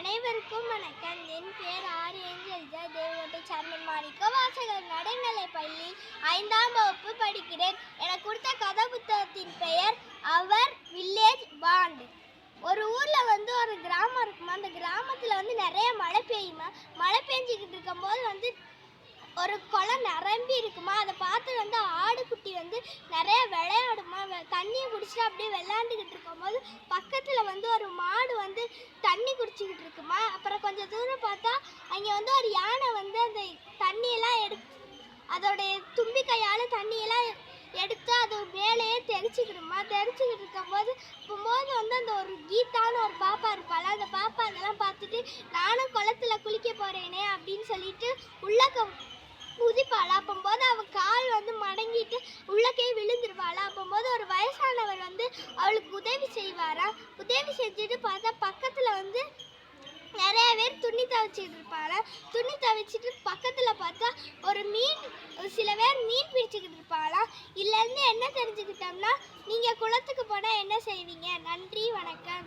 அனைவருக்கும் வணக்கம். என் பேர் R angel Devakottai sermon Manikka Vasagar. நடுநிலை பள்ளி 5ஆம் வகுப்பு படிக்கிறேன். எனக்கு கொடுத்த கதை புத்தகத்தின் பெயர் அவர் வில்லேஜ் பாண்ட். ஒரு ஊரில் ஒரு கிராமம் இருக்குமா. அந்த கிராமத்தில் நிறைய மழை பெய்யுமா. மழை பெஞ்சிக்கிட்டு இருக்கும்போது ஒரு குளம் நிரம்பி இருக்குமா. அதை பார்த்து ஆடுக்குட்டி நிறைய விளையாடுமா. தண்ணியை குடிச்சிட்டு அப்படியே விளையாண்டுக்கிட்டு இருக்கும்போது பக்கத்தில் ஒரு மாடு தண்ணி குடிச்சிக்கிட்டு இருக்குமா. அப்புறம் கொஞ்சம் தூரம் பார்த்தா அங்கே ஒரு யானை அந்த தண்ணியெல்லாம் அதோடைய தும்பிக்கையால் தண்ணியெல்லாம் எடுத்து அது மேலேயே தெரிச்சுக்கிடுமா. தெரிச்சுக்கிட்டு இருக்கும்போது அந்த ஒரு கீதான்னு ஒரு பாப்பா இருப்பாள். அந்த பாப்பா அதெல்லாம் பார்த்துட்டு நானும் குளத்துல குளிக்க போகிறேனே அப்படின்னு சொல்லிட்டு உள்ளக்க குதிப்பாளா. அப்போது அவள் கால் மடங்கிட்டு உள்ளக்கே விழுந்துருவாளா. அப்போது ஒரு வயசானவர் அவளுக்கு உதவி செய்வாரா. உதவி செஞ்சுட்டு பார்த்தா பக்கத்தில் நிறைய பேர் துணி துவைச்சிட்டு இருப்பாங்க. துணி துவைச்சிட்டு பக்கத்தில் பார்த்தா சில பேர் மீன் பிடிச்சிக்கிட்டு இருப்பாங்களா. இதுலேருந்து என்ன தெரிஞ்சுக்கிட்டோம்னா, நீங்கள் குளத்துக்கு போனால் என்ன செய்வீங்க? நன்றி, வணக்கம்.